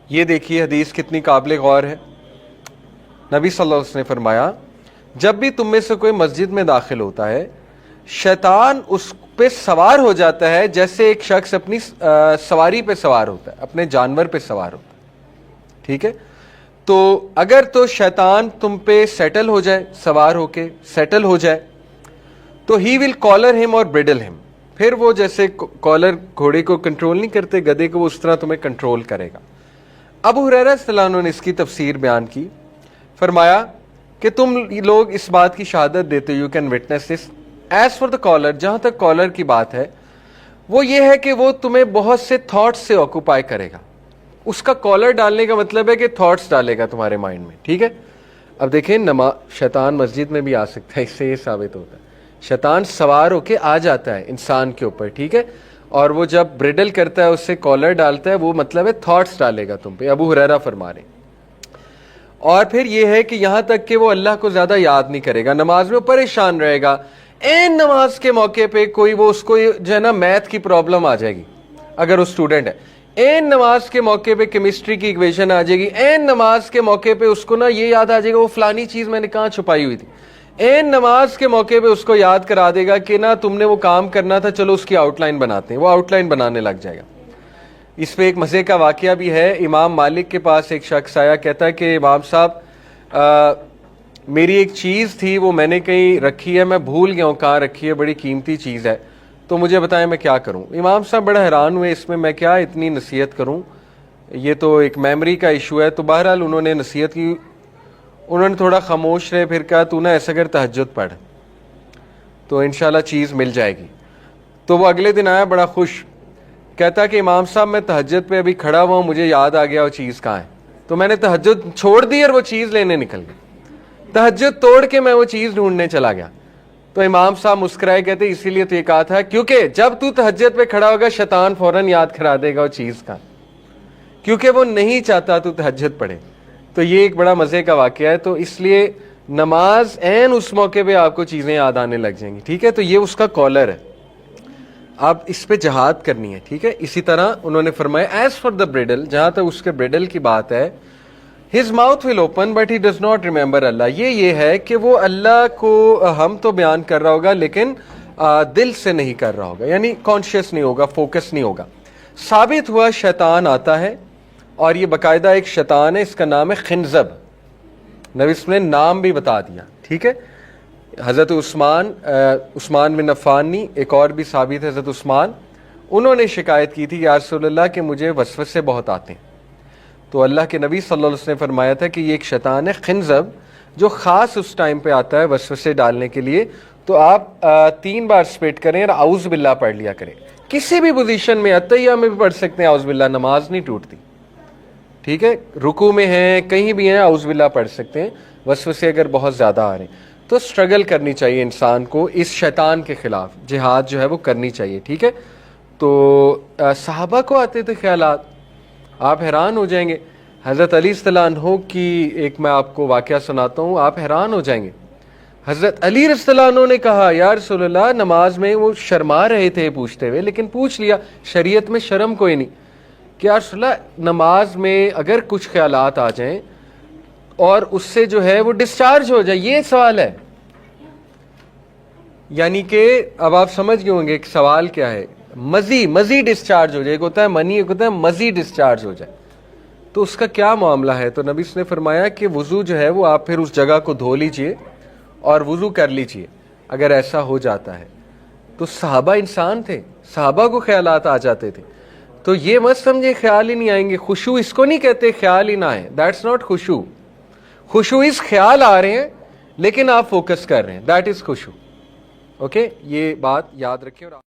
یہ دیکھیے حدیث کتنی قابل غور ہے. نبی صلی اللہ علیہ وسلم نے فرمایا جب بھی تم میں سے کوئی مسجد میں داخل ہوتا ہے شیطان اس پہ سوار ہو جاتا ہے جیسے ایک شخص اپنی سواری پہ سوار ہوتا ہے, اپنے جانور پہ سوار ہوتا ہے. ٹھیک ہے, تو اگر تو شیطان تم پہ سیٹل ہو جائے, سوار ہو کے سیٹل ہو جائے, تو ہی ول کالر ہم اور بریڈل ہم, پھر وہ جیسے کالر گھوڑے کو کنٹرول نہیں کرتے گدھے کو, اس طرح تمہیں کنٹرول کرے گا. ابو ہریرہ رضی اللہ عنہ نے اس کی تفسیر بیان کی, فرمایا کہ تم لوگ اس بات کی شہادت دیتے, you can witness this, as for the caller, جہاں تک کالر کی بات ہے وہ یہ ہے کہ وہ تمہیں بہت سے تھاٹس سے آکوپائی کرے گا. اس کا کالر ڈالنے کا مطلب ہے کہ تھاٹس ڈالے گا تمہارے مائنڈ میں. ٹھیک ہے, اب دیکھیں شیطان مسجد میں بھی آ سکتا ہے, اس سے یہ ثابت ہوتا ہے شیطان سوار ہو کے آ جاتا ہے انسان کے اوپر. ٹھیک ہے, اور وہ جب بریڈل کرتا ہے اس سے کالر ڈالتا ہے, وہ مطلب ہے تھاٹس ڈالے گا تم پہ. ابو ہریرہ فرما رہے ہیں. اور پھر یہ ہے کہ یہاں تک کہ وہ اللہ کو زیادہ یاد نہیں کرے گا, نماز میں پریشان رہے گا. این نماز کے موقع پہ کوئی وہ اس کو جو ہے نا میتھ کی پرابلم آ جائے گی اگر وہ اسٹوڈنٹ ہے, این نماز کے موقع پہ کیمسٹری کی ایکویشن آ جائے گی, این نماز کے موقع پہ اس کو نا یہ یاد آ جائے گا وہ فلانی چیز میں نے کہاں چھپائی ہوئی تھی, این نماز کے موقع پہ اس کو یاد کرا دے گا کہ نا تم نے وہ کام کرنا تھا, چلو اس کی آؤٹ لائن بناتے ہیں, وہ آؤٹ لائن بنانے لگ جائے گا. اس پہ ایک مزے کا واقعہ بھی ہے. امام مالک کے پاس ایک شخص آیا, کہتا ہے کہ امام صاحب میری ایک چیز تھی وہ میں نے کہیں رکھی ہے, میں بھول گیا ہوں کہاں رکھی ہے, بڑی قیمتی چیز ہے, تو مجھے بتائیں میں کیا کروں. امام صاحب بڑا حیران ہوئے, اس میں کیا اتنی نصیحت کروں, یہ تو ایک میموری کا ایشو ہے. تو بہرحال انہوں نے نصیحت کی, انہوں نے تھوڑا خاموش رہے, پھر کہا تو نہ ایسا کر تہجد پڑھ تو انشاءاللہ چیز مل جائے گی. تو وہ اگلے دن آیا بڑا خوش, کہتا کہ امام صاحب میں تہجد پہ ابھی کھڑا ہوا ہوں, مجھے یاد آ گیا وہ چیز کہاں ہے, تو میں نے تہجد چھوڑ دی اور وہ چیز لینے نکل گیا, تہجد توڑ کے میں وہ چیز ڈھونڈنے چلا گیا. تو امام صاحب مسکرائے, کہتے اسی لیے تو یہ کہا تھا کیونکہ جب تو تہجد پہ کھڑا ہوگا شیطان فوراً یاد کرا دے گا وہ چیز کا, کیونکہ وہ نہیں چاہتا تو تہجد پڑھے. تو یہ ایک بڑا مزے کا واقعہ ہے. تو اس لیے نماز عین اس موقع پہ آپ کو چیزیں یاد آنے لگ جائیں گی. ٹھیک ہے, تو یہ اس کا کالر ہے, آپ اس پہ جہاد کرنی ہے. ٹھیک ہے, اسی طرح انہوں نے فرمایا ایز فار دا بریڈل, جہاں تک اس کے بریڈل کی بات ہے, his mouth will open but he does not remember اللہ. یہ ہے کہ وہ اللہ کو ہم تو بیان کر رہا ہوگا لیکن دل سے نہیں کر رہا ہوگا, یعنی کانشیس نہیں ہوگا, فوکس نہیں ہوگا. ثابت ہوا شیطان آتا ہے, اور یہ باقاعدہ ایک شیطان ہے, اس کا نام ہے خنزب. نبی اس نے نام بھی بتا دیا. ٹھیک ہے, حضرت عثمان بن عفان نہیں, ایک اور بھی ثابت ہے حضرت عثمان, انہوں نے شکایت کی تھی یا رسول اللہ کہ مجھے وسوسے بہت آتے ہیں. تو اللہ کے نبی صلی اللہ علیہ وسلم نے فرمایا تھا کہ یہ ایک شیطان ہے خنزب, جو خاص اس ٹائم پہ آتا ہے وسوسے ڈالنے کے لیے. تو آپ 3 بار سپیٹ کریں اور اعوذ باللہ پڑھ لیا کریں, کسی بھی پوزیشن میں, عطیہ میں بھی پڑھ سکتے ہیں اعوذ باللہ, نماز نہیں ٹوٹتی. ٹھیک ہے, رکوع میں ہیں کہیں بھی ہیں اعوذ باللہ پڑھ سکتے ہیں. وسوسے اگر بہت زیادہ آ رہے ہیں تو اسٹرگل کرنی چاہیے انسان کو, اس شیطان کے خلاف جہاد جو ہے وہ کرنی چاہیے. ٹھیک ہے, تو صحابہ کو آتے تھے خیالات, آپ حیران ہو جائیں گے. حضرت علی رضی اللہ عنہ کی ایک میں آپ کو واقعہ سناتا ہوں, آپ حیران ہو جائیں گے. حضرت علی رضی اللہ عنہ نے کہا یا رسول اللہ, نماز میں وہ شرما رہے تھے پوچھتے ہوئے, لیکن پوچھ لیا, شریعت میں شرم کوئی نہیں, کہ یا رسول اللہ نماز میں اگر کچھ خیالات آ جائیں اور اس سے جو ہے وہ ڈسچارج ہو جائے, یہ سوال ہے. یعنی کہ اب آپ سمجھ گئے ہوں گے کہ سوال کیا ہے, مزی ڈسچارج ہو جائے, ایک ہوتا ہے منی, ایک ہوتا ہے مزی ڈسچارج ہو جائے, تو اس کا کیا معاملہ ہے. تو نبی نے فرمایا کہ وضو جو ہے وہ آپ پھر اس جگہ کو دھو لیجئے اور وضو کر لیجئے اگر ایسا ہو جاتا ہے. تو صحابہ انسان تھے, صحابہ کو خیالات آ جاتے تھے, تو یہ مت سمجھے خیال ہی نہیں آئیں گے. خشوع اس کو نہیں کہتے خیال ہی نہ آئے, دیٹس ناٹ خشوع. خشوع اس خیال آ رہے ہیں لیکن آپ فوکس کر رہے ہیں, دیٹ از خشوع. اوکے, یہ بات یاد رکھیں. اور